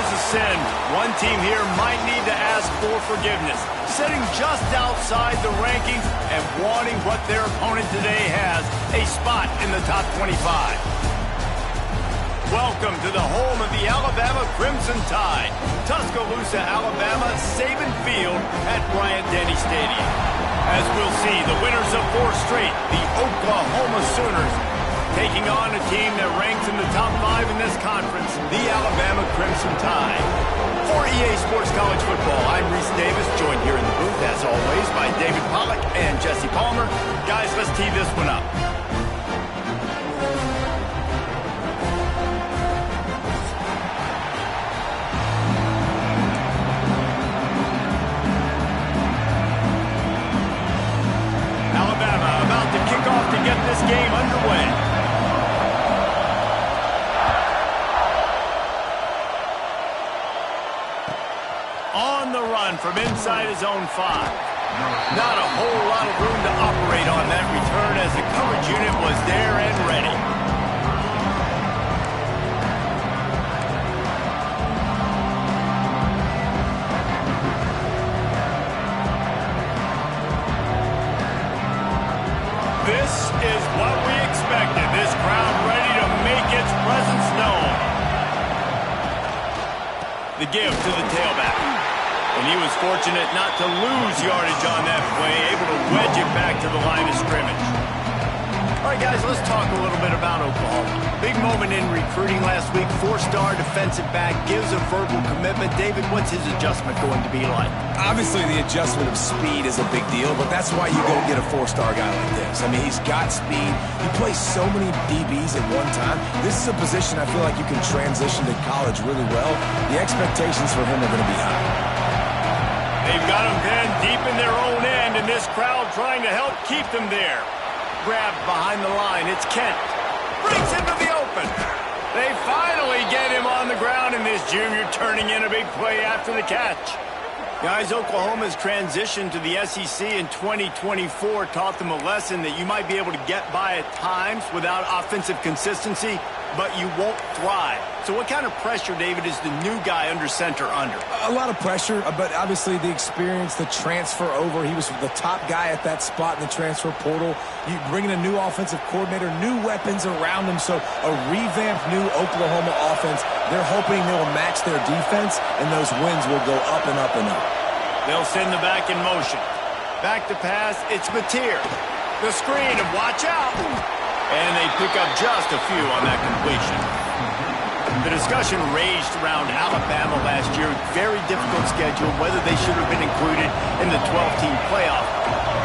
is a sin, one team here might need to ask for forgiveness, sitting just outside the rankings and wanting what their opponent today has, a spot in the top 25. Welcome to the home of the Alabama Crimson Tide, Tuscaloosa, Alabama, Saban Field at Bryant-Denny Stadium. As we'll see, the winners of 4 straight, the Oklahoma Sooners, taking on a team that ranks in the top 5 in this conference, the Alabama Crimson Tide. For EA Sports College Football, I'm Reese Davis, joined here in the booth, as always, by David Pollack and Jesse Palmer. Guys, let's tee this one up. Alabama about to kick off to get this game underway. On the run from inside his own 5. Not a whole lot of room to operate on that return as the coverage unit was there and ready. This is what we expected. This crowd ready to make its presence known. The give to the tailback. And he was fortunate not to lose yardage on that play, able to wedge it back to the line of scrimmage. All right, guys, let's talk a little bit about Oklahoma. Big moment in recruiting last week. 4-star defensive back gives a verbal commitment. David, what's his adjustment going to be like? Obviously, the adjustment of speed is a big deal, but that's why you go get a 4-star guy like this. I mean, he's got speed. He plays so many DBs at one time. This is a position I feel like you can transition to college really well. The expectations for him are going to be high. They've got him pinned deep in their own end, and this crowd trying to help keep them there. Grabbed behind the line. It's Kent. Brings him to the open. They finally get him on the ground, and this junior turning in a big play after the catch. Guys, Oklahoma's transition to the SEC in 2024 taught them a lesson that you might be able to get by at times without offensive consistency, but you won't thrive. So what kind of pressure, David, is the new guy under center under? A lot of pressure, but obviously the experience, the transfer over. He was the top guy at that spot in the transfer portal. You bring in a new offensive coordinator, new weapons around him, so a revamped new Oklahoma offense. They're hoping they will match their defense, and those wins will go up and up and up. They'll send the back in motion. Back to pass, it's Mateer. The screen, and watch out. And they pick up just a few on that completion. The discussion raged around Alabama last year. Very difficult schedule, whether they should have been included in the 12-team playoff.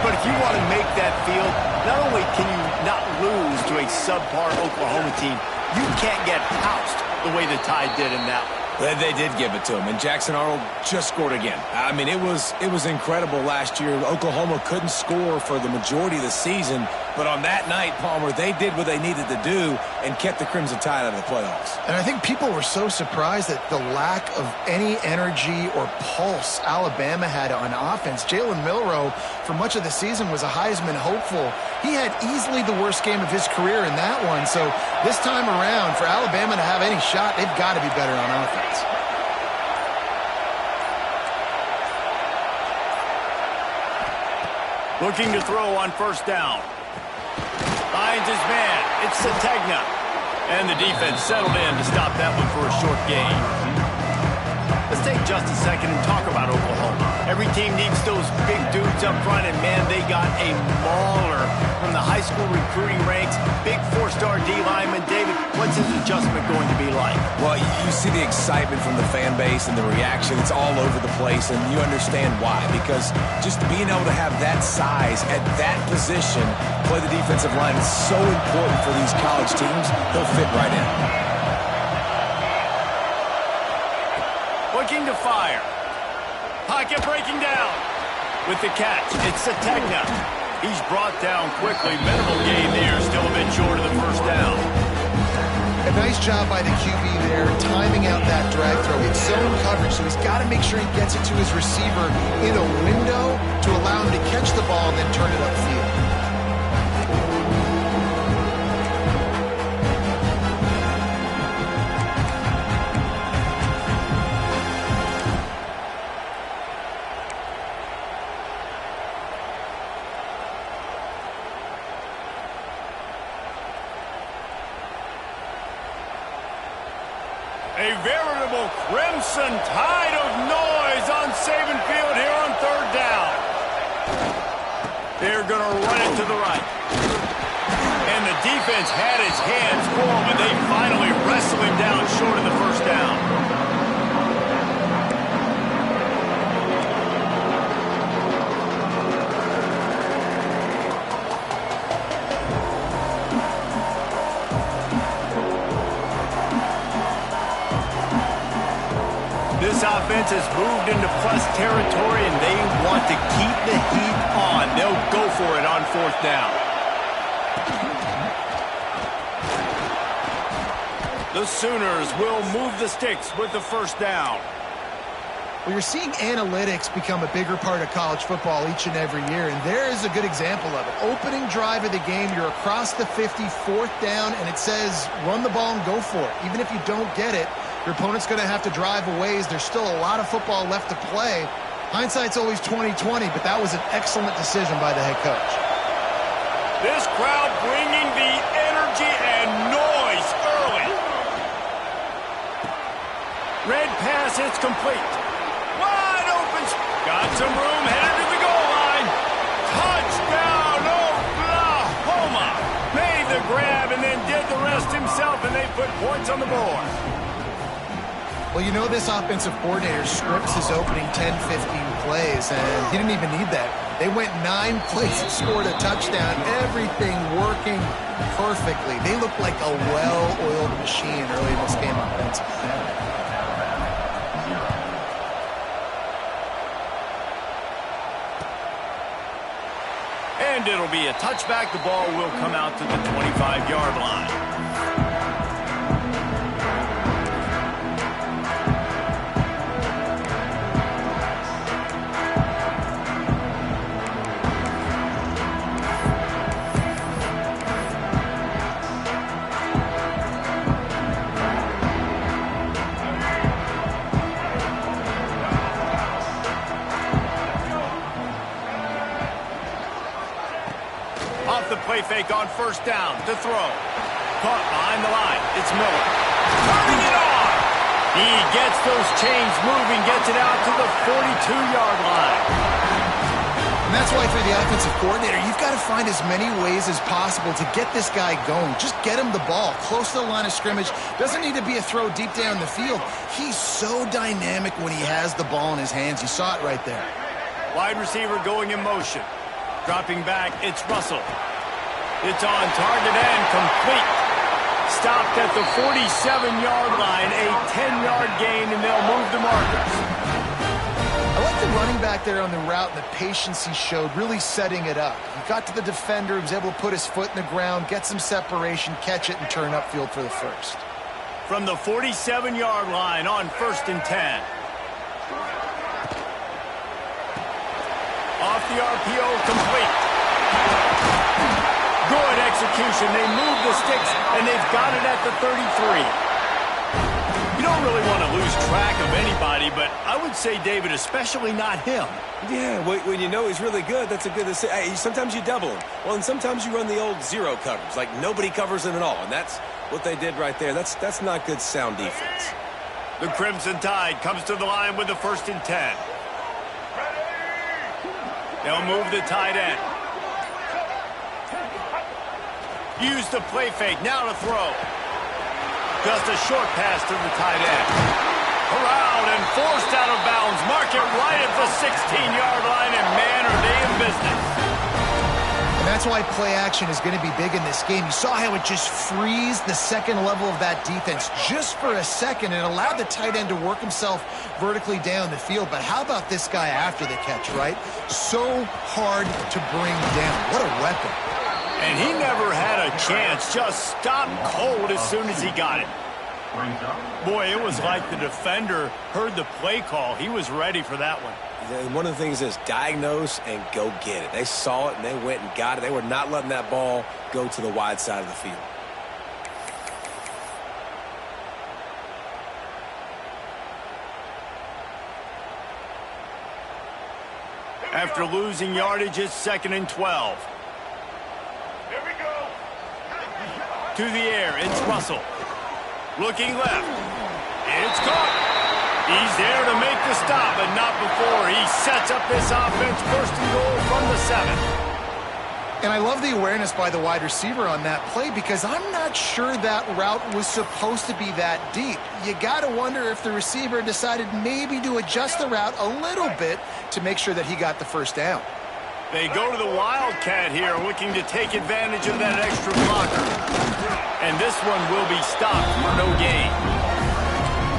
But if you want to make that field, not only can you not lose to a subpar Oklahoma team, you can't get housed the way the Tide did in that one. They did give it to him, and Jackson Arnold just scored again. I mean, it was incredible last year. Oklahoma couldn't score for the majority of the season, but on that night, Palmer, they did what they needed to do and kept the Crimson Tide out of the playoffs. And I think people were so surprised at the lack of any energy or pulse Alabama had on offense. Jalen Milroe, for much of the season, was a Heisman hopeful. He had easily the worst game of his career in that one, so this time around, for Alabama to have any shot, they've got to be better on offense. Looking to throw on first down. Finds his man. It's Sategna. And the defense settled in to stop that one for a short gain. Let's take just a second and talk about Oklahoma. Every team needs those big dudes up front, and man, they got a mauler from the high school recruiting ranks. Big 4-star D lineman. David, what's his adjustment going to be like? Well, you see the excitement from the fan base and the reaction. It's all over the place, and you understand why. Because just being able to have that size at that position, play the defensive line, is so important for these college teams. He'll fit right in. Looking to fire. Pocket breaking down. With the catch, it's Sategna. He's brought down quickly. Minimal gain there, still a bit short of the first down. A nice job by the QB there, timing out that drag throw. It's zone coverage, so he's got to make sure he gets it to his receiver in a window to allow him to catch the ball and then turn it upfield. A veritable crimson tide of noise on Saban Field here on third down. They're going to run it to the right. And the defense had its hands full, but they finally wrestle him down short of the first down. This offense has moved into plus territory, and they want to keep the heat on. They'll go for it on fourth down. The Sooners will move the sticks with the first down. Well, you're seeing analytics become a bigger part of college football each and every year, and there is a good example of it. Opening drive of the game, you're across the 50, fourth down, and it says run the ball and go for it. Even if you don't get it, your opponent's going to have to drive a ways. There's still a lot of football left to play. Hindsight's always 20/20, but that was an excellent decision by the head coach. This crowd bringing the energy and noise early. Red pass, it's complete. Wide open. Got some room, headed to the goal line. Touchdown, Oklahoma. Made the grab and then did the rest himself, and they put points on the board. Well, you know this offensive coordinator scripts his opening 10, 15 plays, and he didn't even need that. They went 9 plays and scored a touchdown, everything working perfectly. They looked like a well-oiled machine early in this game offensively. And it'll be a touchback. The ball will come out to the 25-yard line. The play fake on first down to throw. Caught behind the line. It's Miller. Turning it on. He gets those chains moving, gets it out to the 42-yard line. And that's why for the offensive coordinator, you've got to find as many ways as possible to get this guy going. Just get him the ball close to the line of scrimmage. Doesn't need to be a throw deep down the field. He's so dynamic when he has the ball in his hands. You saw it right there. Wide receiver going in motion. Dropping back, it's Russell. It's on target and complete. Stopped at the 47-yard line, a 10-yard gain, and they'll move the markers. I like the running back there on the route and the patience he showed, really setting it up. He got to the defender, he was able to put his foot in the ground, get some separation, catch it, and turn upfield for the first. From the 47-yard line on 1st and 10. Off the RPO, complete. Good execution. They move the sticks, and they've got it at the 33. You don't really want to lose track of anybody, but I would say, David, especially not him. Yeah, when you know he's really good, that's a good decision. Hey, sometimes you double him. Well, and sometimes you run the old zero coverage, like nobody covers him at all, and that's what they did right there. That's not good sound defense. The Crimson Tide comes to the line with the 1st and 10. They'll move the tight end. Use the play fake, now to throw. Just a short pass to the tight end. Corralled and forced out of bounds. Mark it right at the 16-yard line, and man, are they in business. And that's why play action is going to be big in this game. You saw how it just frees the second level of that defense just for a second and allowed the tight end to work himself vertically down the field. But how about this guy after the catch, right? So hard to bring down. What a weapon. And he never had a chance, just stopped cold as soon as he got it. Boy, it was like the defender heard the play call. He was ready for that one. And one of the things is diagnose and go get it. They saw it and they went and got it. They were not letting that ball go to the wide side of the field. After losing yardage, it's 2nd and 12. To the air, it's Russell. Looking left. It's caught. He's there to make the stop, but not before he sets up this offense. First and goal from the 7. And I love the awareness by the wide receiver on that play because I'm not sure that route was supposed to be that deep. You got to wonder if the receiver decided maybe to adjust the route a little bit to make sure that he got the first down. They go to the Wildcat here, looking to take advantage of that extra blocker. And this one will be stopped for no gain.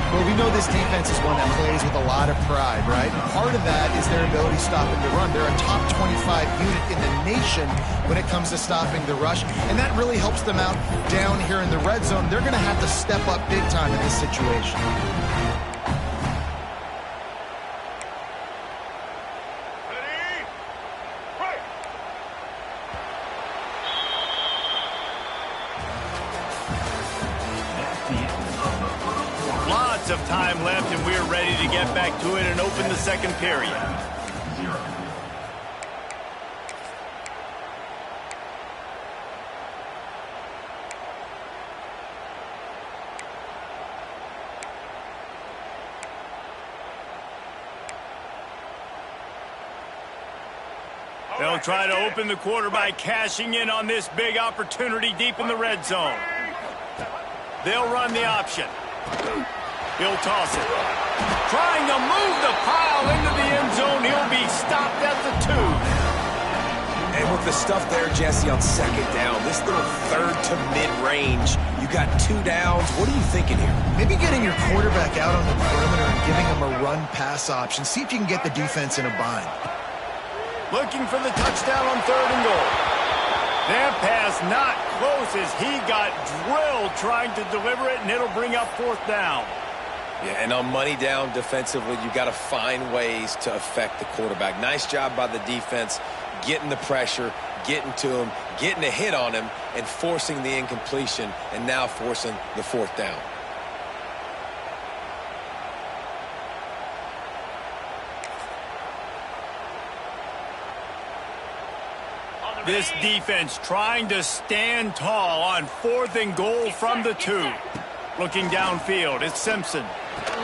Well, we know this defense is one that plays with a lot of pride, right? And part of that is their ability stopping the run. They're a top 25 unit in the nation when it comes to stopping the rush, and that really helps them out down here in the red zone. They're going to have to step up big time in this situation. Lots of time left, and we're ready to get back to it and open the second period. They'll try to open the quarter by cashing in on this big opportunity deep in the red zone. They'll run the option. He'll toss it. Trying to move the pile into the end zone. He'll be stopped at the 2. And with the stuff there, Jesse, on second down, this little third to mid-range, you got 2 downs. What are you thinking here? Maybe getting your quarterback out on the perimeter and giving him a run-pass option. See if you can get the defense in a bind. Looking for the touchdown on 3rd and goal. That pass not close as he got drilled trying to deliver it, and it'll bring up 4th down. Yeah, and on money down defensively, you got to find ways to affect the quarterback. Nice job by the defense, getting the pressure, getting to him, getting a hit on him, and forcing the incompletion, and now forcing the 4th down. This defense trying to stand tall on 4th and goal from the 2. Looking downfield, it's Simpson. Touchdown,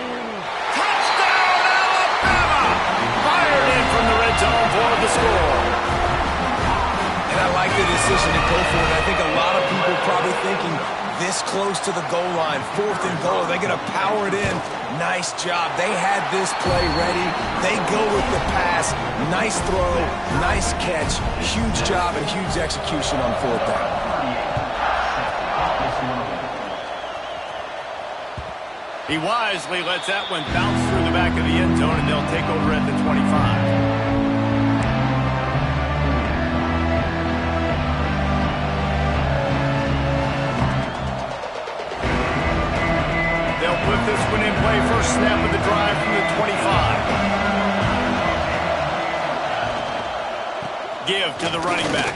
Alabama! Fired in from the red zone for the score. And I like the decision to go for it. I think a lot of people probably thinking this close to the goal line, 4th and goal, they're going to power it in. Nice job. They had this play ready. They go with the pass. Nice throw, nice catch. Huge job and huge execution on 4th down. He wisely lets that one bounce through the back of the end zone, and they'll take over at the 25. They'll put this one in play. First snap of the drive from the 25. Give to the running back.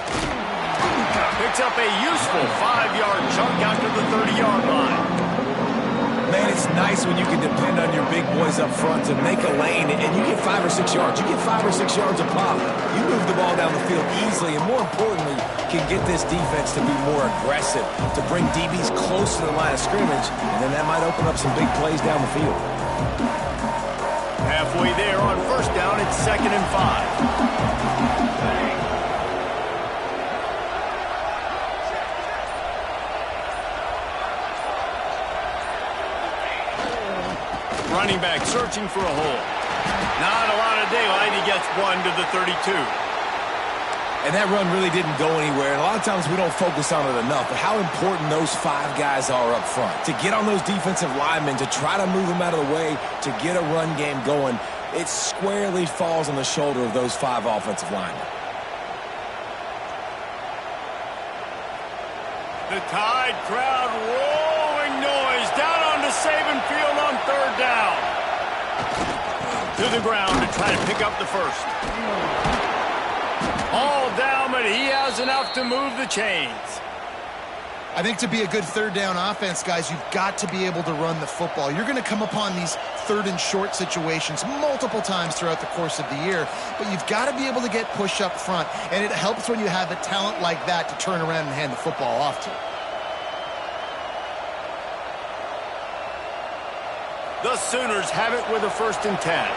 Picks up a useful 5-yard chunk out to the 30-yard line. Man, it's nice when you can depend on your big boys up front to make a lane, and you get 5 or 6 yards. You get 5 or 6 yards a pop. You move the ball down the field easily, and more importantly, can get this defense to be more aggressive, to bring DBs close to the line of scrimmage, and then that might open up some big plays down the field. Halfway there on 1st down, it's 2nd and 5. Running back searching for a hole. Not a lot of daylight. He gets 1 to the 32. And that run really didn't go anywhere. And a lot of times we don't focus on it enough. But how important those 5 guys are up front. To get on those defensive linemen, to try to move them out of the way, to get a run game going, it squarely falls on the shoulder of those 5 offensive linemen. The Tide crowd rolling noise down onto Saban Field on 3rd down. To the ground to try to pick up the first. All down, but he has enough to move the chains. I think to be a good 3rd down offense, guys, you've got to be able to run the football. You're going to come upon these 3rd and short situations multiple times throughout the course of the year, but you've got to be able to get push up front, and it helps when you have a talent like that to turn around and hand the football off to. The Sooners have it with a 1st and 10.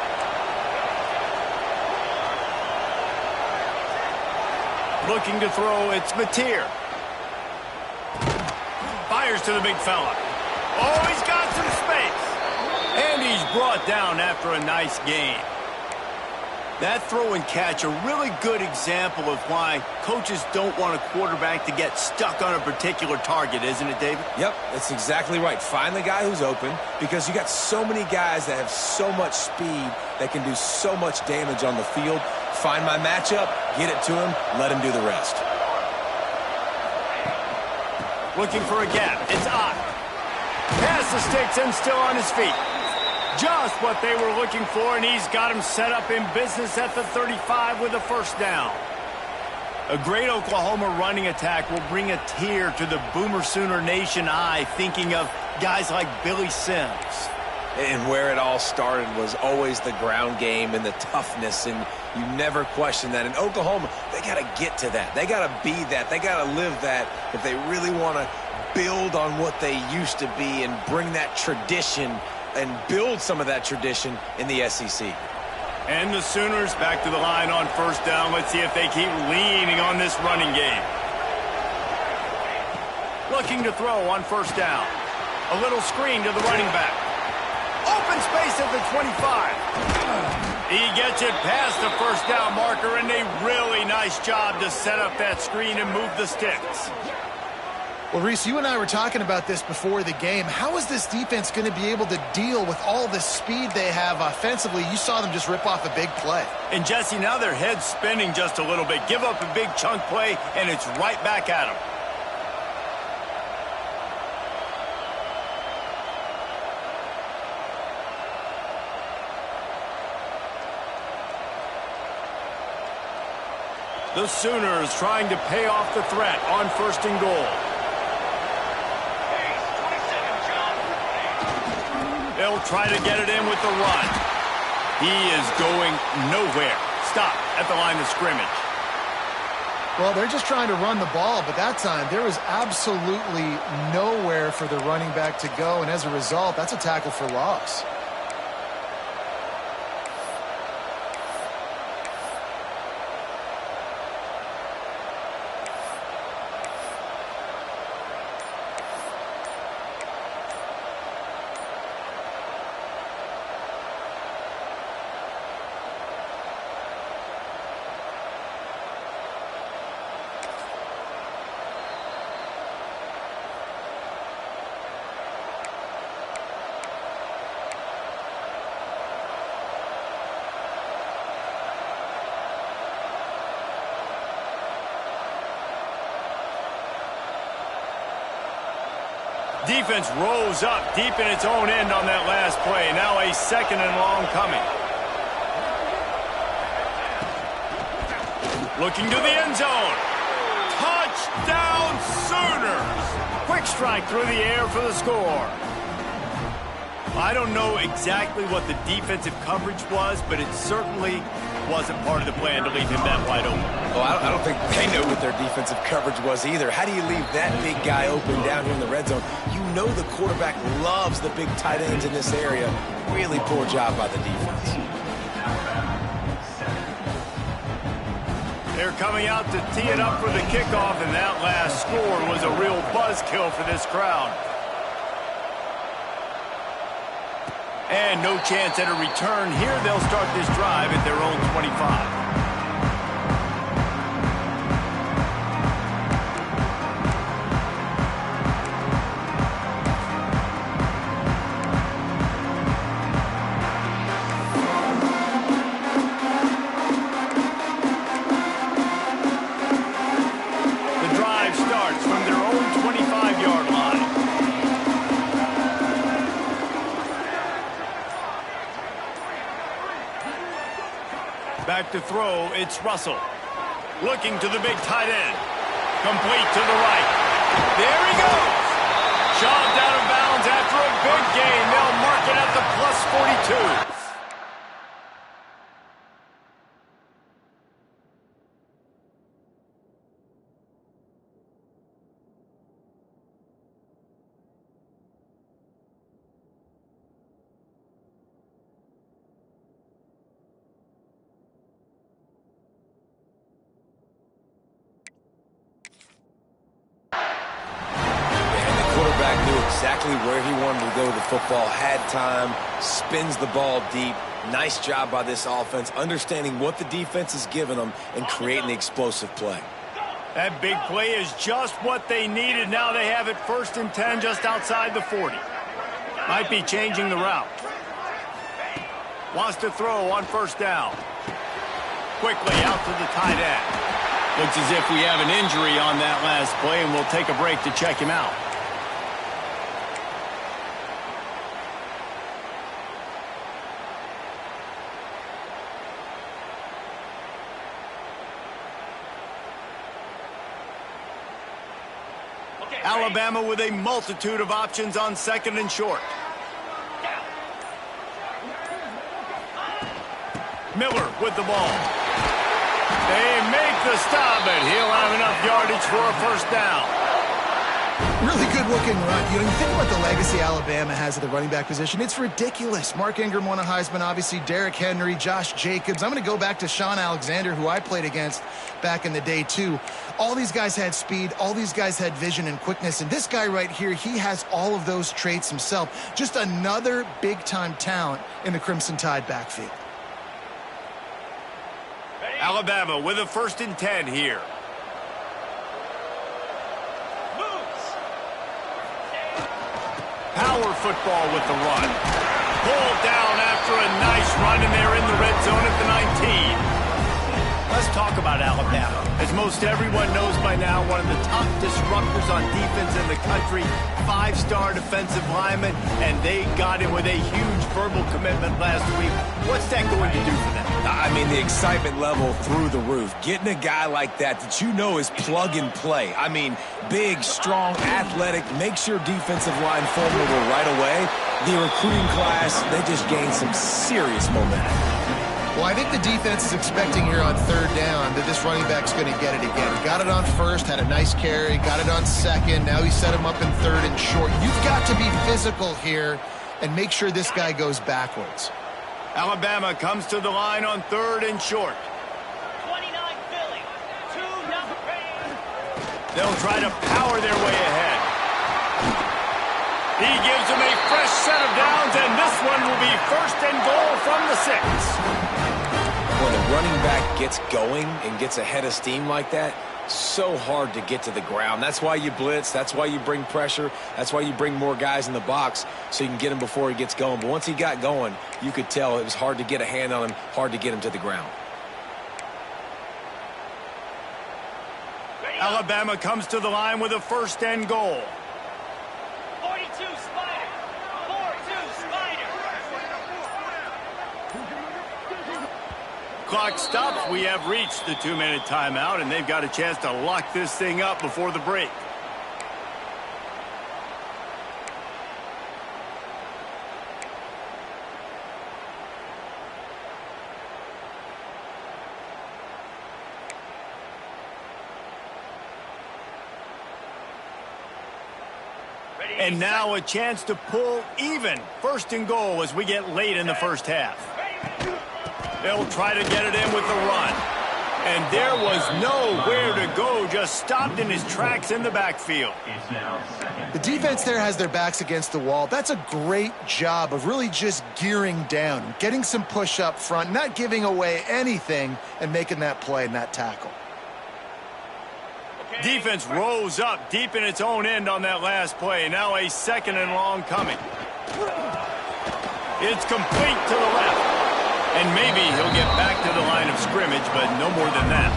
Looking to throw, it's Mateer. Fires to the big fella. Oh, he's got some space. And he's brought down after a nice gain. That throw and catch, a really good example of why coaches don't want a quarterback to get stuck on a particular target, isn't it, David? Yep, that's exactly right. Find the guy who's open, because you got so many guys that have so much speed that can do so much damage on the field. Find my matchup, get it to him, let him do the rest. Looking for a gap. It's Ott. Pass the sticks and still on his feet. Just what they were looking for, and he's got him set up in business at the 35 with a 1st down. A great Oklahoma running attack will bring a tear to the Boomer Sooner Nation eye, thinking of guys like Billy Sims. And where it all started was always the ground game and the toughness, and you never question that. In Oklahoma, they got to get to that. They got to be that. They got to live that if they really want to build on what they used to be and bring that tradition and build some of that tradition in the SEC. And the Sooners back to the line on 1st down. Let's see if they keep leaning on this running game. Looking to throw on 1st down. A little screen to the running back. Open space at the 25. He gets it past the 1st down marker, and a really nice job to set up that screen and move the sticks. Well, Reese, you and I were talking about this before the game. How is this defense going to be able to deal with all the speed they have offensively? You saw them just rip off a big play. And, Jesse, now their head's spinning just a little bit. Give up a big chunk play, and it's right back at them. The Sooners trying to pay off the threat on 1st and goal. They'll try to get it in with the run. He is going nowhere. Stop at the line of scrimmage. Well, they're just trying to run the ball, but that time there was absolutely nowhere for the running back to go, and as a result, that's a tackle for loss. Defense rose up deep in its own end on that last play. Now a 2nd and long coming. Looking to the end zone. Touchdown Sooners! Quick strike through the air for the score. I don't know exactly what the defensive coverage was, but it certainly wasn't part of the plan to leave him that wide open. Well, I don't think they know what their defensive coverage was either. How do you leave that big guy open down here in the red zone? You know the quarterback loves the big tight ends in this area. Really poor job by the defense. They're coming out to tee it up for the kickoff, and that last score was a real buzzkill for this crowd. And no chance at a return here. They'll start this drive at their own 25. The drive starts from their own 25-yard line. Back to throw, it's Russell. Looking to the big tight end. Complete to the right. There he goes. Shoved out of bounds after a big gain. They'll mark it at the +42. quarterback knew exactly where he wanted to go with the football, had time, spins the ball deep. Nice job by this offense, understanding what the defense is giving them and creating the explosive play. That big play is just what they needed. Now they have it 1st and 10 just outside the 40. Might be changing the route. Wants to throw on 1st down. Quickly out to the tight end. Looks as if we have an injury on that last play, and we'll take a break to check him out. Alabama with a multitude of options on 2nd and short. Miller with the ball. They make the stop, but he'll have enough yardage for a 1st down. Really good looking run. You know, you think about the legacy Alabama has at the running back position. It's ridiculous. Mark Ingram won a Heisman, obviously. Derrick Henry, Josh Jacobs. I'm going to go back to Sean Alexander, who I played against back in the day, too. All these guys had speed. All these guys had vision and quickness. And this guy right here, he has all of those traits himself. Just another big-time talent in the Crimson Tide backfield. Alabama with a 1st and 10 here. Power football with the run. Pulled down after a nice run, and they're in the red zone at the 19. Let's talk about Alabama. As most everyone knows by now, one of the top disruptors on defense in the country, 5-star defensive lineman, and they got him with a huge verbal commitment last week. What's that going to do for them? I mean, the excitement level through the roof. Getting a guy like that you know is plug and play. I mean, big, strong, athletic, makes your defensive line formidable right away. The recruiting class, they just gained some serious momentum. Well, I think the defense is expecting here on 3rd down that this running back's going to get it again. Got it on 1st, had a nice carry, got it on 2nd. Now he set him up in 3rd and short. You've got to be physical here and make sure this guy goes backwards. Alabama comes to the line on 3rd and short. 29 Philly, 2-0. They'll try to power their way ahead. He gives them a fresh set of downs, and this one will be 1st and goal from the 6. When the running back gets going and gets ahead of steam like that, so hard to get to the ground. That's why you blitz. That's why you bring pressure. That's why you bring more guys in the box so you can get him before he gets going. But once he got going, you could tell it was hard to get a hand on him, hard to get him to the ground. Alabama comes to the line with a 1st and goal. 42 Spider. 4-2 Spider. Clock stops. We have reached the 2-minute timeout, and they've got a chance to lock this thing up before the break. And now a chance to pull even 1st and goal as we get late in the 1st half. They'll try to get it in with the run. And there was nowhere to go, just stopped in his tracks in the backfield. The defense there has their backs against the wall. That's a great job of really just gearing down, getting some push up front, not giving away anything, and making that play and that tackle. Defense rose up deep in its own end on that last play. Now a 2nd and long coming. It's complete to the left. And maybe he'll get back to the line of scrimmage, but no more than that.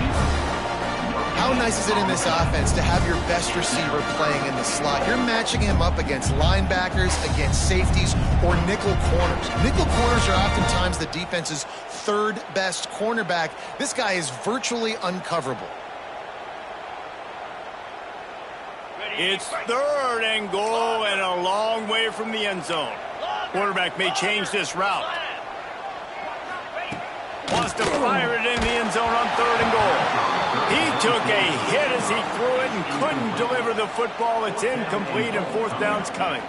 How nice is it in this offense to have your best receiver playing in the slot? You're matching him up against linebackers, against safeties, or nickel corners. Nickel corners are oftentimes the defense's 3rd best cornerback. This guy is virtually uncoverable. It's 3rd and goal and a long way from the end zone. Quarterback may change this route. Wants to fire it in the end zone on 3rd and goal. He took a hit as he threw it and couldn't deliver the football. It's incomplete and 4th down's coming.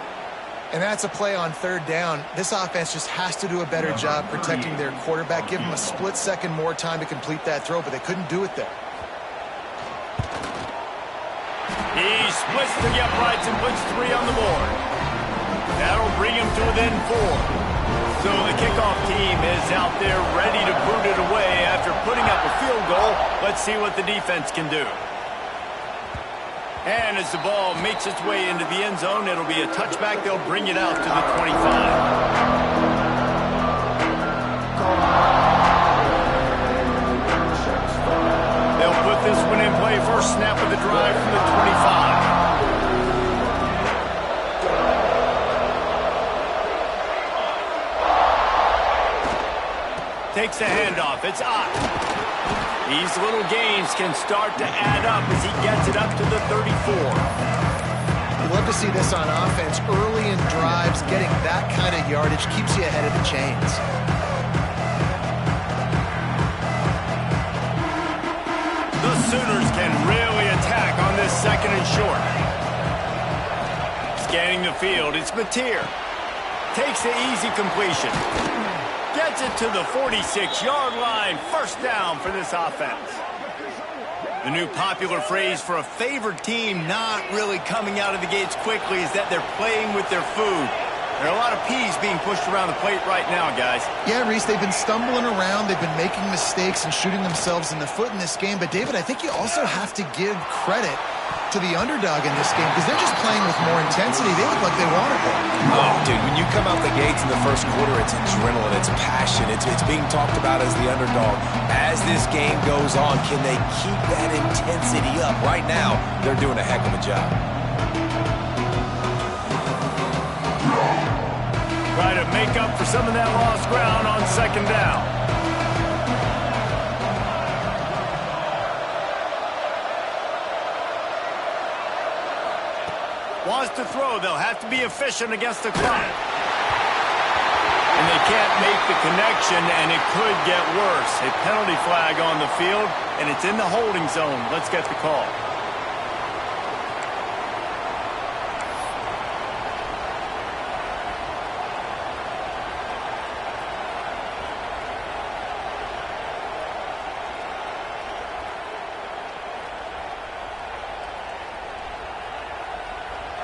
And that's a play on 3rd down. This offense just has to do a better job protecting their quarterback. Give them a split second more time to complete that throw, but they couldn't do it there. He splits the uprights and puts 3 on the board. That'll bring him to within 4. So the kickoff team is out there ready to boot it away after putting up a field goal. Let's see what the defense can do. And as the ball makes its way into the end zone, it'll be a touchback. They'll bring it out to the 25. They'll put this one in play. First snap of the drive from the 25. Takes the handoff. It's up. These little gains can start to add up as he gets it up to the 34. You love to see this on offense. Early in drives, getting that kind of yardage keeps you ahead of the chains. The Sooners can really attack on this 2nd and short. Scanning the field, it's Mateer. Takes the easy completion. Gets it to the 46-yard line. First down for this offense. The new popular phrase for a favored team not really coming out of the gates quickly is that they're playing with their food. There are a lot of peas being pushed around the plate right now, guys. Yeah, Reese, they've been stumbling around. They've been making mistakes and shooting themselves in the foot in this game. But, David, I think you also have to give credit to the underdog in this game because they're just playing with more intensity. They look like they want it. Oh, dude, when you come out the gates in the first quarter, it's adrenaline, it's passion, it's being talked about as the underdog. As this game goes on, can they keep that intensity up? Right now, they're doing a heck of a job. Try to make up for some of that lost ground on 2nd down. Wants to throw. They'll have to be efficient against the clock. And they can't make the connection, and it could get worse. A penalty flag on the field, and it's in the holding zone. Let's get the call.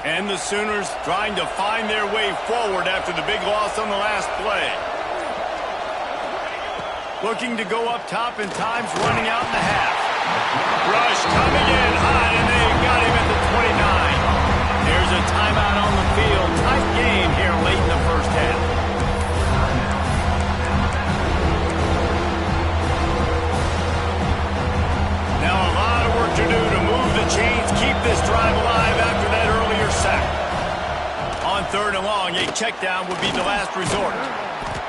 And the Sooners trying to find their way forward after the big loss on the last play. Looking to go up top, and time's running out in the half. Rush coming in high, and they got him at the 29. There's a timeout on the field. Tight game here late in the first half. Now a lot of work to do to move the chains, keep this drive alive after that earlier sack. On 3rd and long, a check down would be the last resort.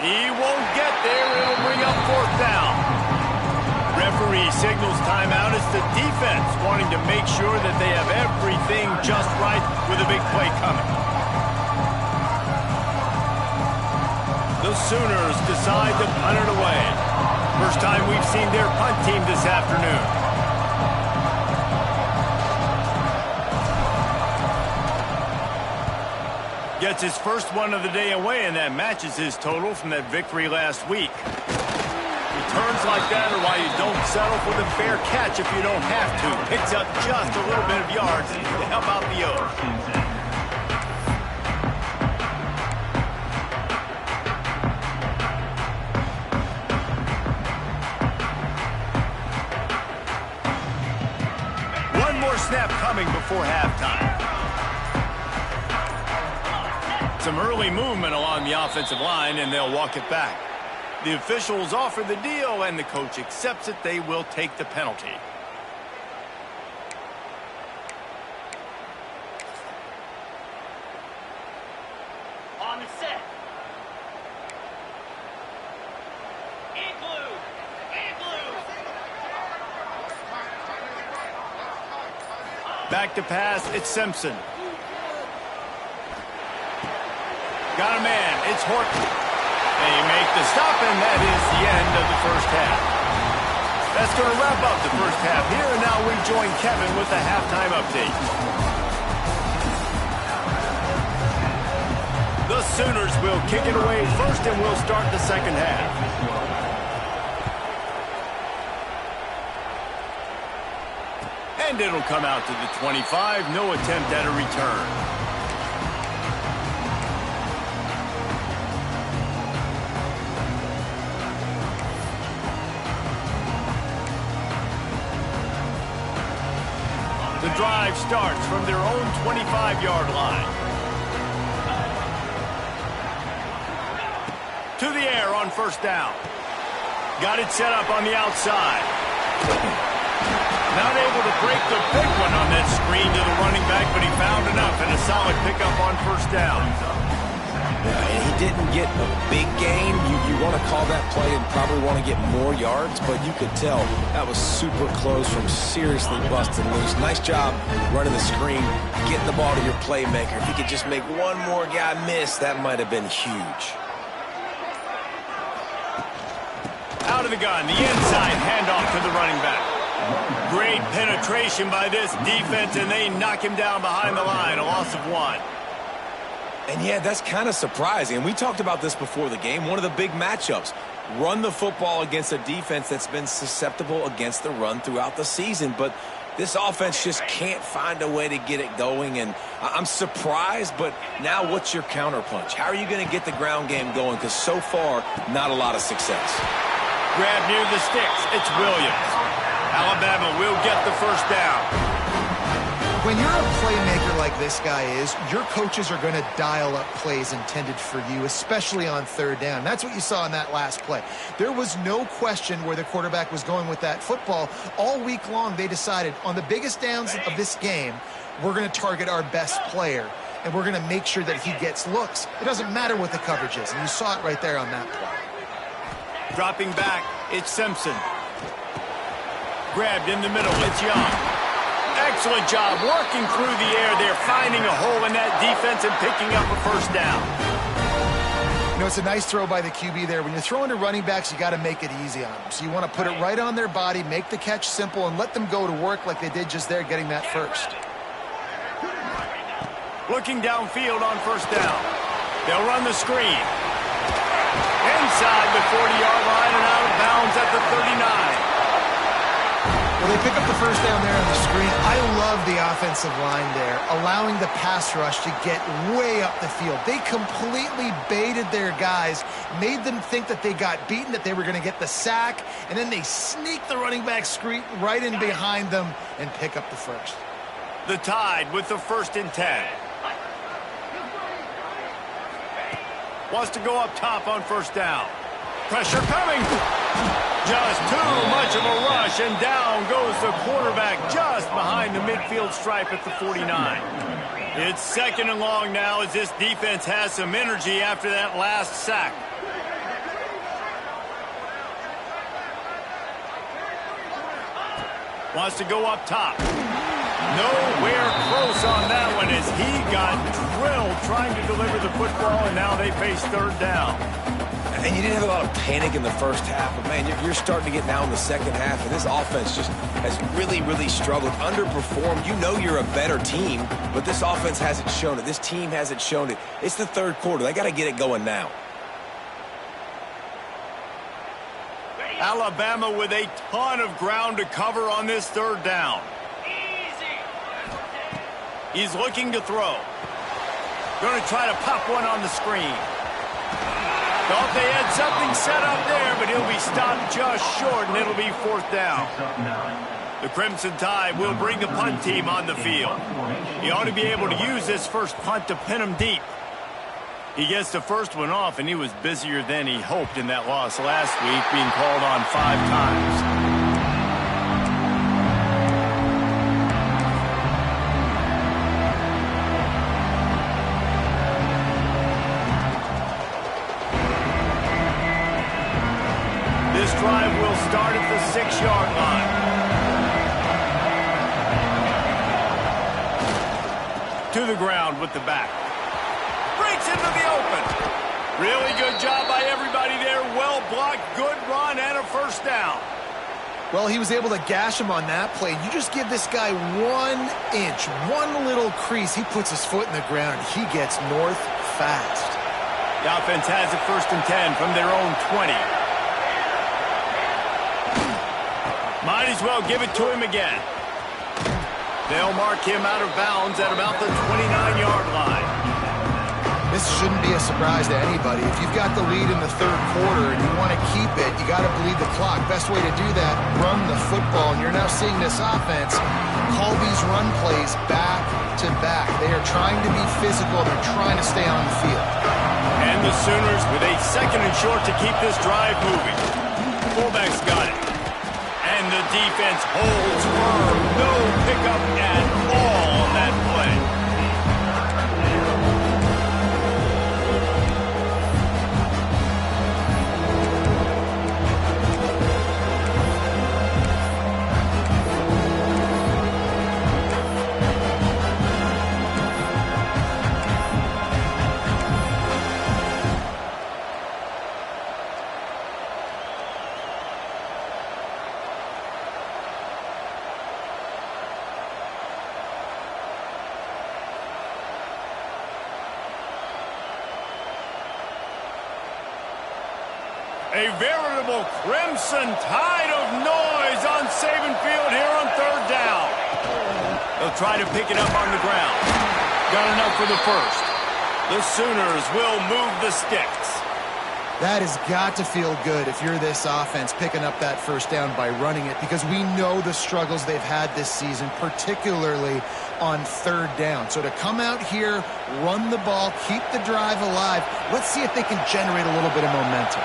He won't get there. It'll bring up 4th down. Referee signals timeout. It's the defense wanting to make sure that they have everything just right with a big play coming. The Sooners decide to punt it away. First time we've seen their punt team this afternoon. Gets his first one of the day away, and that matches his total from that victory last week. Returns like that are why you don't settle for the fair catch if you don't have to. Picks up just a little bit of yards to help out the O's. One more snap coming before halftime. Some early movement along the offensive line, and they'll walk it back. The officials offer the deal, and the coach accepts it. They will take the penalty. On the set. Igloo. Igloo. Back to pass, it's Simpson. Got a man, it's Horton. They make the stop, and that is the end of the first half. That's going to wrap up the first half here, and now we join Kevin with the halftime update. The Sooners will kick it away first, and we'll start the second half. And And it'll come out to the 25. No attempt at a return. The drive starts from their own 25-yard line. To the air on first down. Got it set up on the outside. Not able to break the big one on that screen to the running back, but he found enough and a solid pickup on first down. And he didn't get a big gain. You want to call that play and probably want to get more yards, but you could tell that was super close from seriously busting loose. Nice job running the screen, getting the ball to your playmaker. If he could just make one more guy miss, that might have been huge. Out of the gun, the inside handoff to the running back. Great penetration by this defense, and they knock him down behind the line, a loss of 1. And yeah, that's kind of surprising. And we talked about this before the game. One of the big matchups. Run the football against a defense that's been susceptible against the run throughout the season. But this offense just can't find a way to get it going. And I'm surprised, but now what's your counterpunch? How are you going to get the ground game going? Because so far, not a lot of success. Grab near the sticks. It's Williams. Alabama will get the first down. When you're a playmaker like this guy is, your coaches are going to dial up plays intended for you, especially on third down. That's what you saw in that last play. There was no question where the quarterback was going with that football. All week long, they decided on the biggest downs of this game, we're going to target our best player, and we're going to make sure that he gets looks. It doesn't matter what the coverage is, and you saw it right there on that play. Dropping back, it's Simpson. Grabbed in the middle, it's Young. Excellent job working through the air there, finding a hole in that defense and picking up a first down. You know, it's a nice throw by the QB there. When you're throwing to running backs, you got to make it easy on them. So you want to put it right on their body, make the catch simple, and let them go to work like they did just there, getting that first. Looking downfield on first down. They'll run the screen. Inside the 40-yard line and out of bounds at the 39. Well, they pick up the first down there on the screen. I love the offensive line there, allowing the pass rush to get way up the field. They completely baited their guys, made them think that they got beaten, that they were going to get the sack, and then they sneak the running back screen right in behind them and pick up the first. The Tide with the 1st and 10. Wants to go up top on first down. Pressure coming. Just too much of a rush, and down goes the quarterback just behind the midfield stripe at the 49. It's 2nd and long now as this defense has some energy after that last sack. Wants to go up top. Nowhere close on that one as he got drilled trying to deliver the football, and now they face 3rd down. And you didn't have a lot of panic in the first half, but, man, you're starting to get now in the second half, and this offense just has really, really struggled, underperformed. You know you're a better team, but this offense hasn't shown it. This team hasn't shown it. It's the 3rd quarter. They got to get it going now. Alabama with a ton of ground to cover on this 3rd down. He's looking to throw. Going to try to pop one on the screen. Thought they had something set up there, but he'll be stopped just short, and it'll be 4th down. The Crimson Tide will bring the punt team on the field. He ought to be able to use this first punt to pin him deep. He gets the first one off, and he was busier than he hoped in that loss last week, being called on 5 times. This drive will start at the 6-yard line. To the ground with the back. Breaks into the open. Really good job by everybody there. Well blocked, good run, and a first down. Well, he was able to gash him on that play. You just give this guy 1 inch, one little crease. He puts his foot in the ground, and he gets north fast. The offense has it 1st and 10 from their own 20. Might as well give it to him again. They'll mark him out of bounds at about the 29-yard line. This shouldn't be a surprise to anybody. If you've got the lead in the third quarter and you want to keep it, you got to bleed the clock. Best way to do that, run the football. And you're now seeing this offense call these run plays back to back. They are trying to be physical. They're trying to stay on the field. And the Sooners with a 2nd and short to keep this drive moving. Fullback's got it. And the defense holds firm. No pickup at all on that play. A veritable crimson tide of noise on Saban Field here on 3rd down. They'll try to pick it up on the ground. Got enough for the first. The Sooners will move the sticks. That has got to feel good if you're this offense picking up that first down by running it, because we know the struggles they've had this season, particularly on 3rd down. So to come out here, run the ball, keep the drive alive, let's see if they can generate a little bit of momentum.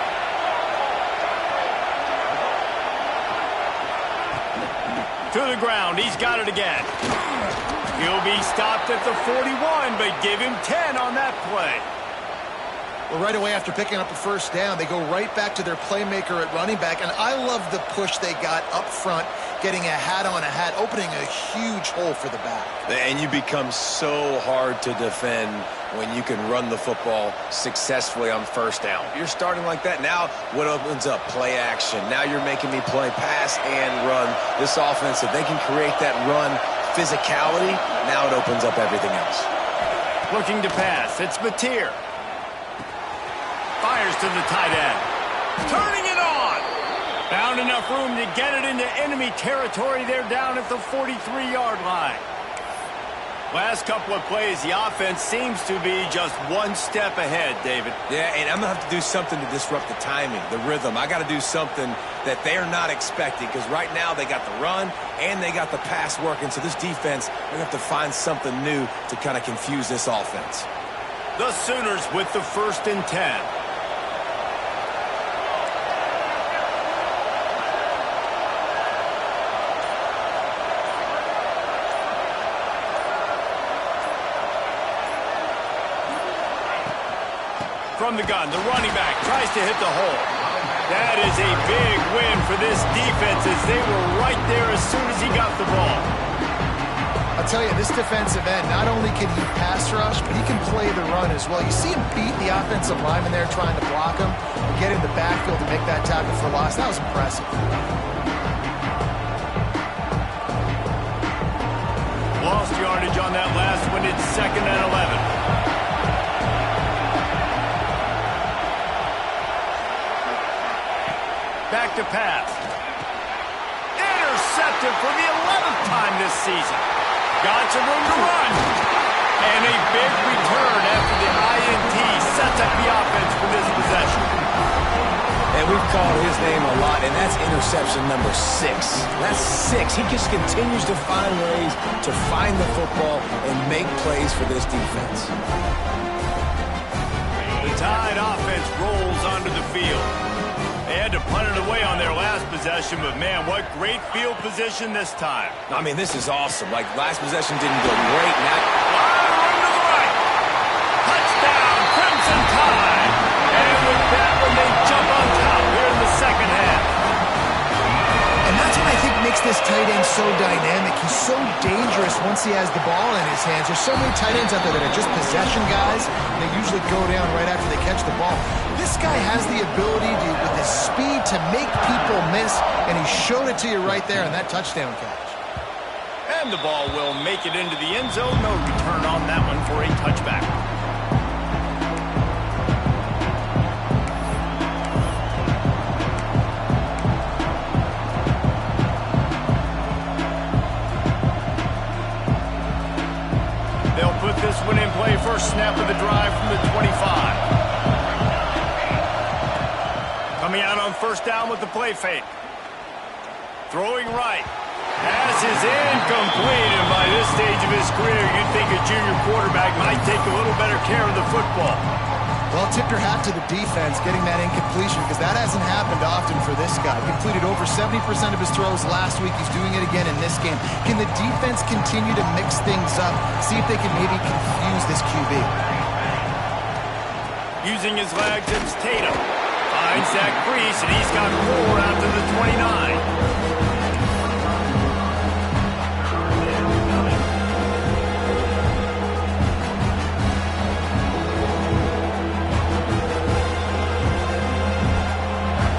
To the ground, he's got it again. He'll be stopped at the 41, but give him 10 on that play. Well, right away after picking up a first down, they go right back to their playmaker at running back, and I love the push they got up front, getting a hat on a hat, opening a huge hole for the back. And you become so hard to defend when you can run the football successfully on 1st down. You're starting like that. Now what opens up? Play action. Now you're making me play pass and run. This offense, if they can create that run physicality, now it opens up everything else. Looking to pass. It's Mateer. Fires to the tight end. Turning it on. Found enough room to get it into enemy territory. They're down at the 43-yard line. Last couple of plays, the offense seems to be just one step ahead, David. Yeah, and I'm going to have to do something to disrupt the timing, the rhythm. I got to do something that they're not expecting, because right now they got the run and they got the pass working. So this defense, they're going to have to find something new to kind of confuse this offense. The Sooners with the 1st and 10. From the gun, the running back tries to hit the hole. That is a big win for this defense, as they were right there as soon as he got the ball. I'll tell you, this defensive end, not only can he pass rush, but he can play the run as well. You see him beat the offensive lineman there trying to block him and get in the backfield to make that tackle for loss. That was impressive. Lost yardage on that last one. It's 2nd and 11. Back to pass. Intercepted for the 11th time this season. Got some room to run. And a big return after the INT sets up the offense for this possession. And we've called his name a lot, and that's interception number 6. That's 6. He just continues to find ways to find the football and make plays for this defense. The Tide offense rolls onto the field. They had to punt it away on their last possession, but man, what great field position this time. I mean, this is awesome. Like, last possession didn't go great. Now, run to the right. Touchdown, Crimson Tide. And with that one, they jump on top here in the 2nd half. And that's what I think makes this tight end so dynamic. He's so dangerous once he has the ball in his hands. There's so many tight ends out there that are just possession guys, and they usually go down right after they catch the ball. This guy has the ability to, with his speed, to make people miss, and he showed it to you right there in that touchdown catch. And the ball will make it into the end zone. No return on that one for a touchback. play, first snap of the drive from the 25. Coming out on first down with the play fake. Throwing right. Pass is incomplete, and by this stage of his career, you'd think a junior quarterback might take a little better care of the football. Well, tip your hat to the defense getting that incompletion, because that hasn't happened often for this guy. Completed over 70% of his throws last week. He's doing it again in this game. Can the defense continue to mix things up, see if they can maybe confuse this QB? Using his legs, it's Tatum. Finds that crease, and he's got 4 out to the 29.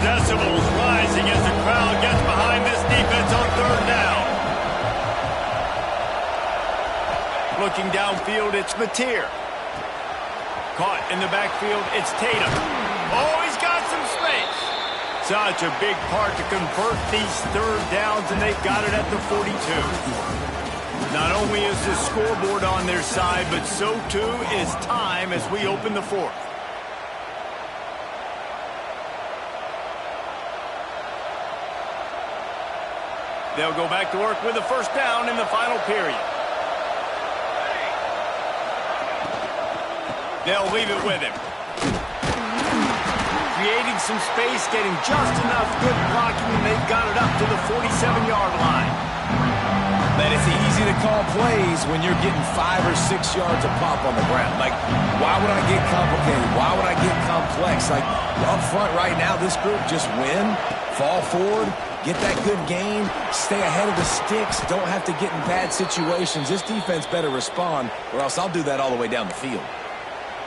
Decibels rising as the crowd gets behind this defense on third down. Looking downfield, it's Mateer. Caught in the backfield, it's Tatum. Oh, he's got some space. Such a big part to convert these third downs, and they've got it at the 42. Not only is the scoreboard on their side, but so too is time as we open the fourth. They'll go back to work with a first down in the final period. They'll leave it with him. Creating some space, getting just enough good blocking, and they've got it up to the 47-yard line. Man, it's easy to call plays when you're getting 5 or 6 yards of pop on the ground. Like, why would I get complicated? Why would I get complex? Like, up front right now, this group just win, fall forward, get that good gain, stay ahead of the sticks, don't have to get in bad situations. This defense better respond, or else I'll do that all the way down the field.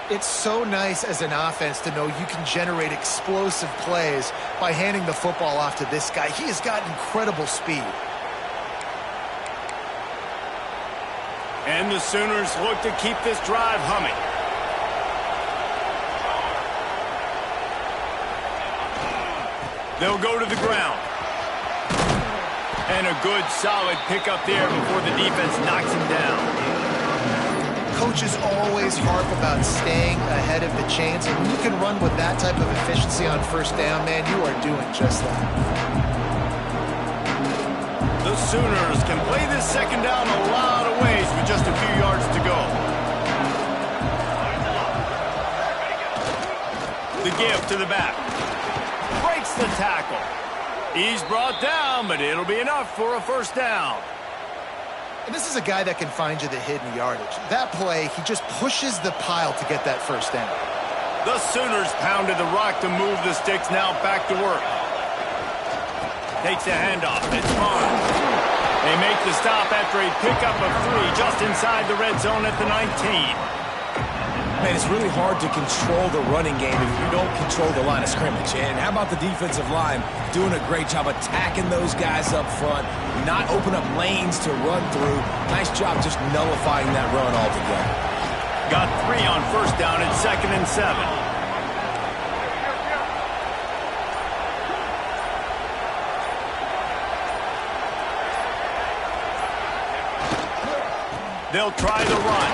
It's so nice as an offense to know you can generate explosive plays by handing the football off to this guy. He has got incredible speed. And the Sooners look to keep this drive humming. They'll go to the ground. And a good, solid pickup there before the defense knocks him down. Coaches always harp about staying ahead of the chains, and when you can run with that type of efficiency on first down, man, you are doing just that. The Sooners can play this second down a lot of ways with just a few yards to go. The give to the back. Breaks the tackle. He's brought down, but it'll be enough for a first down. And this is a guy that can find you the hidden yardage. That play, he just pushes the pile to get that first down. The Sooners pounded the rock to move the sticks, now back to work. Takes a handoff. It's Barnes. They make the stop after a pickup of 3 just inside the red zone at the 19. Man, it's really hard to control the running game if you don't control the line of scrimmage. And how about the defensive line doing a great job attacking those guys up front, not open up lanes to run through. Nice job just nullifying that run altogether. Got 3 on first down at 2nd and 7. They'll try the run.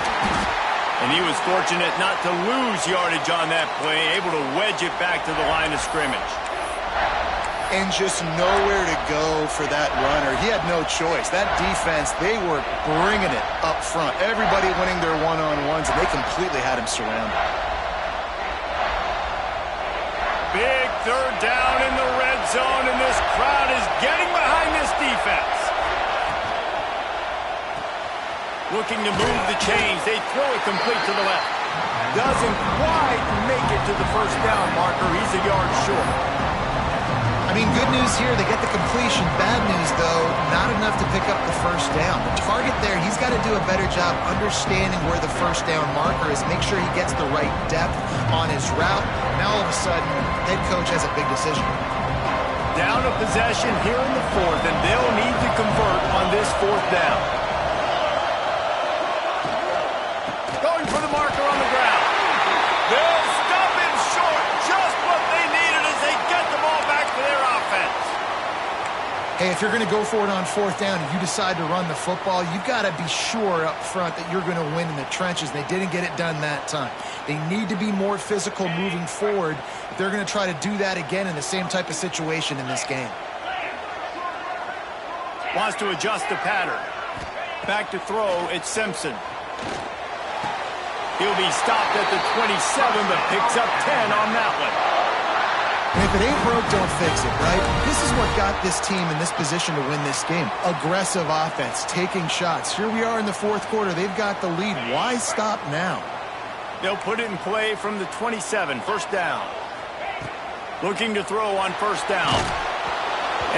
And he was fortunate not to lose yardage on that play, able to wedge it back to the line of scrimmage. And just nowhere to go for that runner. He had no choice. That defense, they were bringing it up front. Everybody winning their one-on-ones, and they completely had him surrounded. Big third down in the red zone, and this crowd is getting behind this defense. Looking to move the chains. They throw it complete to the left. Doesn't quite make it to the first down marker. He's a yard short. I mean, good news here. They get the completion. Bad news, though, not enough to pick up the first down. The target there, he's got to do a better job understanding where the first down marker is. Make sure he gets the right depth on his route. Now, all of a sudden, head coach has a big decision. Down a possession here in the fourth, and they'll need to convert on this fourth down. For the marker on the ground. They'll stop him short. Just what they needed as they get the ball back to their offense. Hey, if if you're going to go for it on fourth down and you decide to run the football, you've got to be sure up front that you're going to win in the trenches. They didn't get it done that time. They need to be more physical moving forward if they're going to try to do that again in the same type of situation in this game. Wants to adjust the pattern. Back to throw, it's Simpson. He'll be stopped at the 27, but picks up 10 on that one. And if it ain't broke, don't fix it, right? This is what got this team in this position to win this game. Aggressive offense, taking shots. Here we are in the fourth quarter. They've got the lead. Why stop now? They'll put it in play from the 27, first down. Looking to throw on first down.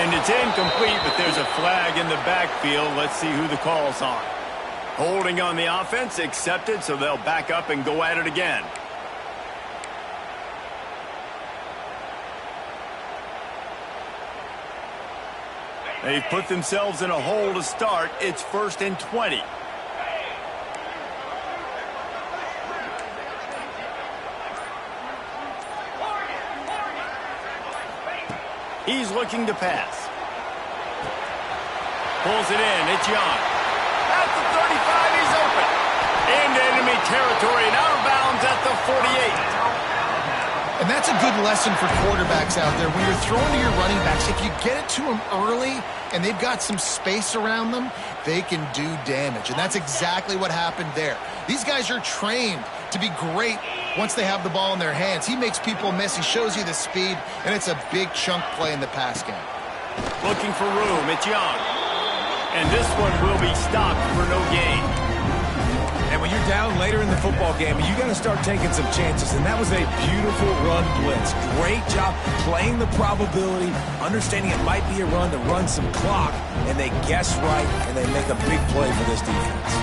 And it's incomplete, but there's a flag in the backfield. Let's see who the call's on. Holding on the offense, accepted, so they'll back up and go at it again. They've put themselves in a hole to start. It's 1st and 20. He's looking to pass. Pulls it in. It's Young. At the 35, he's open. Into enemy territory and out of bounds at the 48. And that's a good lesson for quarterbacks out there. When you're throwing to your running backs, if you get it to them early and they've got some space around them, they can do damage. And that's exactly what happened there. These guys are trained to be great once they have the ball in their hands. He makes people miss. He shows you the speed, and it's a big chunk play in the pass game. Looking for room. It's Young. And this one will be stopped for no gain. And when you're down later in the football game, you got to start taking some chances. And that was a beautiful run blitz. Great job playing the probability, understanding it might be a run to run some clock, and they guess right, and they make a big play for this defense.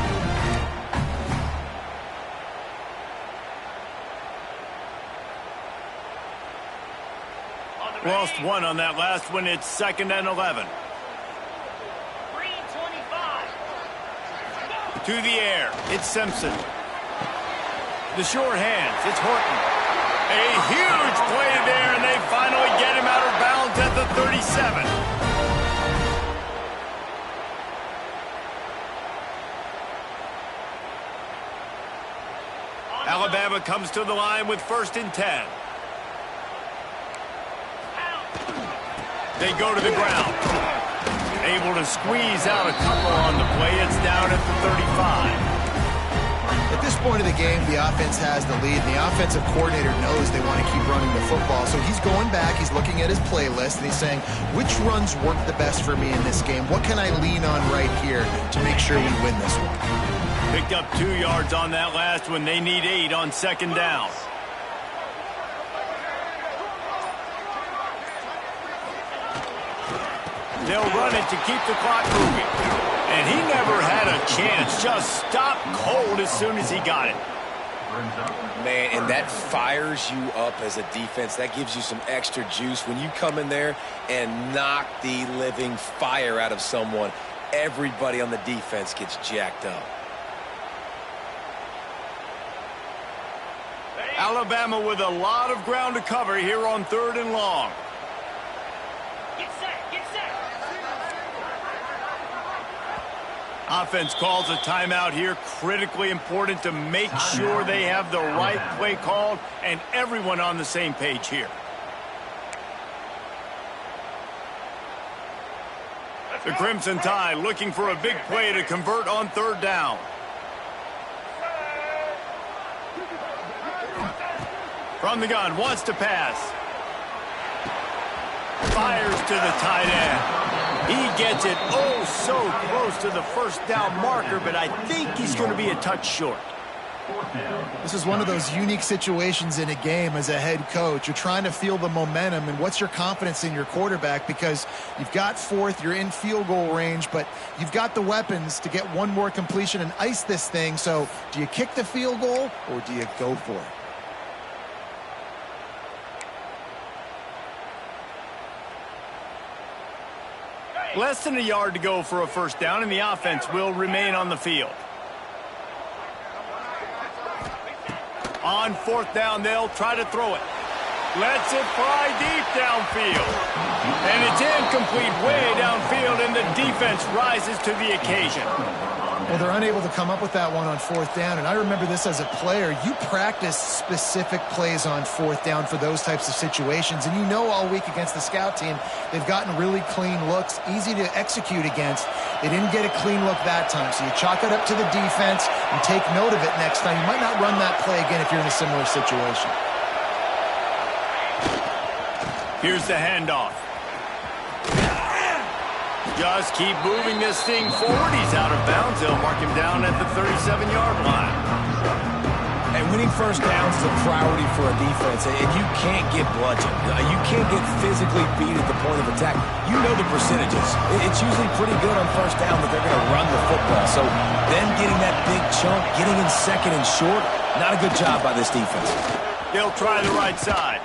Lost one on that last one. It's 2nd and 11. 325. To the air. It's Simpson. The short hands. It's Horton. A huge play there, and they finally get him out of bounds at the 37. Alabama comes to the line with 1st and 10. They go to the ground. Able to squeeze out a couple on the play. It's down at the 35. At this point of the game, the offense has the lead, and the offensive coordinator knows they want to keep running the football. So he's going back, he's looking at his playlist, and he's saying, which runs work the best for me in this game? What can I lean on right here to make sure we win this one? Picked up 2 yards on that last one. They need 8 on 2nd down. They'll run it to keep the clock moving. And he never had a chance. Just stopped cold as soon as he got it. Man, and that fires you up as a defense. That gives you some extra juice. When you come in there and knock the living fire out of someone, everybody on the defense gets jacked up. Alabama with a lot of ground to cover here on 3rd and long. Get set, get set. Offense calls a timeout here. Critically important to make sure they have the right play called and everyone on the same page here. The Crimson Tide looking for a big play to convert on 3rd down. From the gun, wants to pass. Fires to the tight end. He gets it oh so close to the 1st down marker, but I think he's going to be a touch short. This is one of those unique situations in a game as a head coach. You're trying to feel the momentum, and what's your confidence in your quarterback? Because you've got 4th, you're in field goal range, but you've got the weapons to get one more completion and ice this thing. So do you kick the field goal or do you go for it? Less than a yard to go for a 1st down, and the offense will remain on the field. On 4th down, they'll try to throw it. Lets it fly deep downfield. And it's incomplete way downfield, and the defense rises to the occasion. Well, they're unable to come up with that one on fourth down, and I remember this as a player. You practice specific plays on fourth down for those types of situations, and you know all week against the scout team, they've gotten really clean looks, easy to execute against. They didn't get a clean look that time, so you chalk it up to the defense and take note of it next time. You might not run that play again if you're in a similar situation. Here's the handoff. Just keep moving this thing forward. He's out of bounds. They'll mark him down at the 37-yard line. And winning first downs is a priority for a defense, and you can't get bludgeoned. You can't get physically beat at the point of attack. You know the percentages. It's usually pretty good on first down that they're going to run the football. So them getting that big chunk, getting in second and short, not a good job by this defense. They'll try the right side.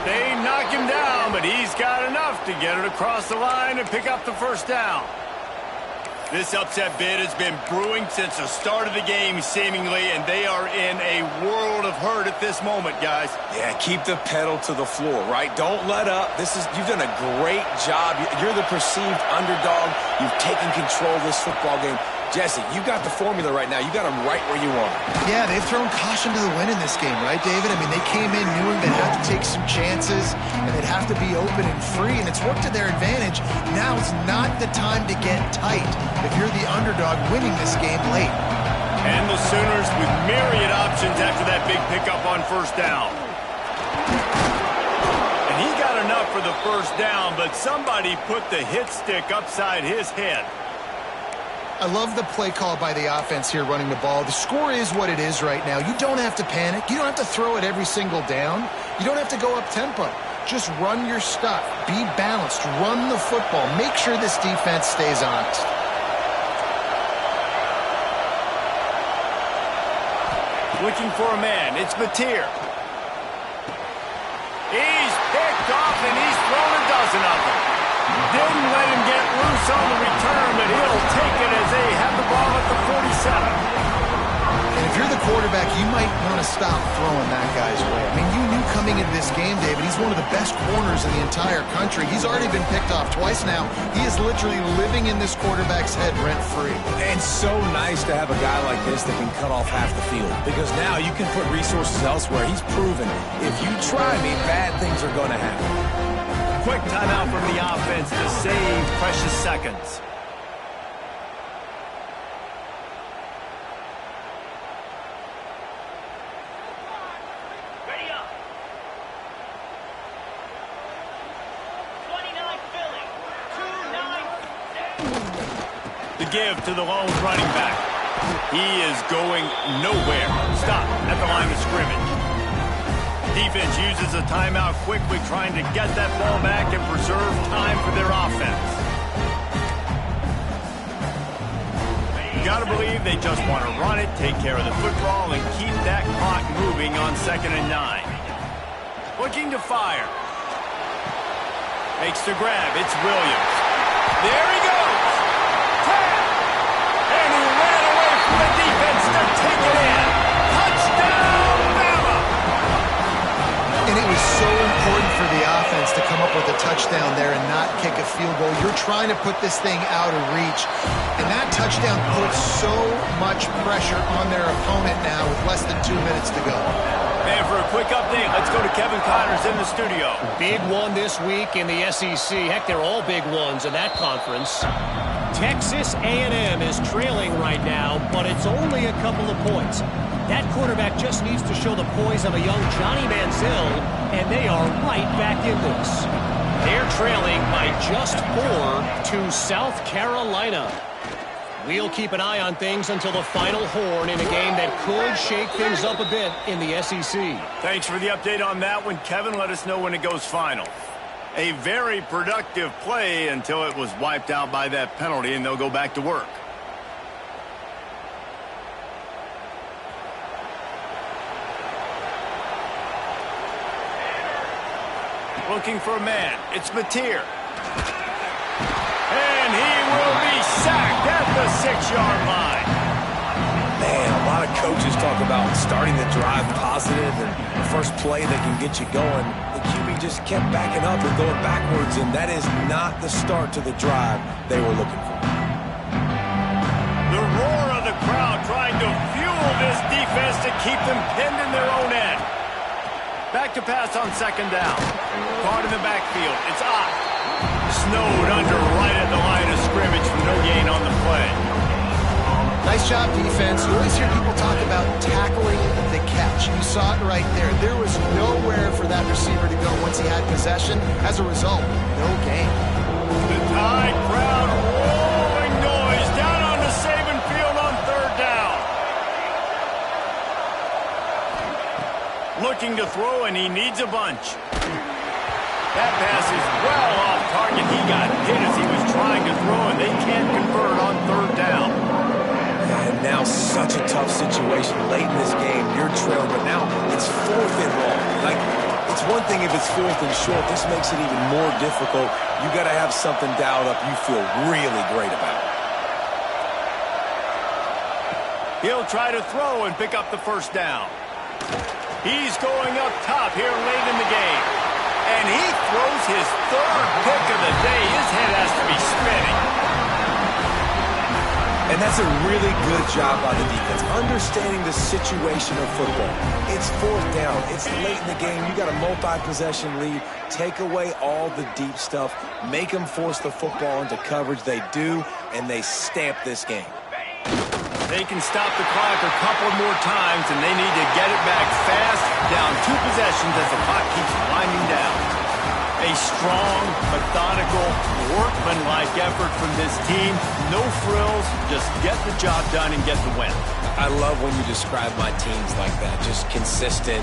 They knock him down, but he's got enough to get it across the line and pick up the first down. This upset bid has been brewing since the start of the game, seemingly, and they are in a world of hurt at this moment, guys. Yeah, keep the pedal to the floor, right? Don't let up. You've done a great job. You're the perceived underdog. You've taken control of this football game. Jesse, you got the formula right now. You got them right where you want them. Yeah, they've thrown caution to the wind in this game, right, David? I mean, they came in knowing they'd have to take some chances, and they'd have to be open and free, and it's worked to their advantage. Now it's not the time to get tight if you're the underdog winning this game late. And the Sooners with myriad options after that big pickup on first down. And he got enough for the first down, but somebody put the hit stick upside his head. I love the play call by the offense here running the ball. The score is what it is right now. You don't have to panic. You don't have to throw it every single down. You don't have to go up tempo. Just run your stuff. Be balanced. Run the football. Make sure this defense stays honest. Looking for a man. It's Mateer. He's picked off, and he's thrown a dozen of them. Didn't let him get loose on the return, but he'll take it as they have the ball at the 47. And if you're the quarterback, you might want to stop throwing that guy's way. I mean, you knew coming into this game, David, he's one of the best corners in the entire country. He's already been picked off twice now. He is literally living in this quarterback's head rent-free. And so nice to have a guy like this that can cut off half the field, because now you can put resources elsewhere. He's proven if you try me, bad things are going to happen. Quick timeout from the offense to save precious seconds. Ready up. 29 Philly. 2-9. The give to the lone running back. He is going nowhere. Stop at the line of scrimmage. Defense uses a timeout quickly, trying to get that ball back and preserve time for their offense. You got to believe they just want to run it, take care of the football, and keep that clock moving on 2nd and 9. Looking to fire. Makes the grab. It's Williams. There he goes. Tap. And he ran away from the defense to take it in. Touchdown, Bama. And it was so important for the offense to come up with a touchdown there and not kick a field goal. You're trying to put this thing out of reach. And that touchdown puts so much pressure on their opponent now with less than 2 minutes to go. And for a quick update, let's go to Kevin Connors in the studio. Big one this week in the SEC. Heck, they're all big ones in that conference. Texas A&M is trailing right now, but it's only a couple of points. That quarterback just needs to show the poise of a young Johnny Manziel, and they are right back in this. They're trailing by just 4 to South Carolina. We'll keep an eye on things until the final horn in a game that could shake things up a bit in the SEC. Thanks for the update on that one, Kevin. Let us know when it goes final. A very productive play until it was wiped out by that penalty, and they'll go back to work. Looking for a man. It's Mateer. And he will be sacked at the 6-yard line. Man, a lot of coaches talk about starting the drive positive and the first play that can get you going. The QB just kept backing up and going backwards, and that is not the start to the drive they were looking for. The roar of the crowd trying to fuel this defense to keep them pinned in their own end. Back to pass on second down. Caught in the backfield. It's Ott. Snowed under right at the line of scrimmage for no gain on the play. Nice job, defense. You always hear people talk about tackling the catch. You saw it right there. There was nowhere for that receiver to go once he had possession. As a result, no gain. The Tide crowd rolling noise down on the Saban field on third down. Looking to throw, and he needs a bunch. That pass is well off target. He got hit as he was trying to throw, and they can't convert on third down. And now such a tough situation late in this game. You're trailing, but now it's fourth and long. Like, it's one thing if it's fourth and short. This makes it even more difficult. You got to have something dialed up you feel really great about. He'll try to throw and pick up the first down. He's going up top here late in the game. And he throws his third pick of the day. His head has to be spinning. And that's a really good job by the defense, understanding the situation of football. It's fourth down. It's late in the game. You got a multi-possession lead. Take away all the deep stuff. Make them force the football into coverage. They do, and they stamp this game. They can stop the clock a couple more times, and they need to get it back fast, down 2 possessions as the clock keeps winding down. A strong, methodical, workmanlike effort from this team. No frills, just get the job done and get the win. I love when you describe my teams like that, just consistent.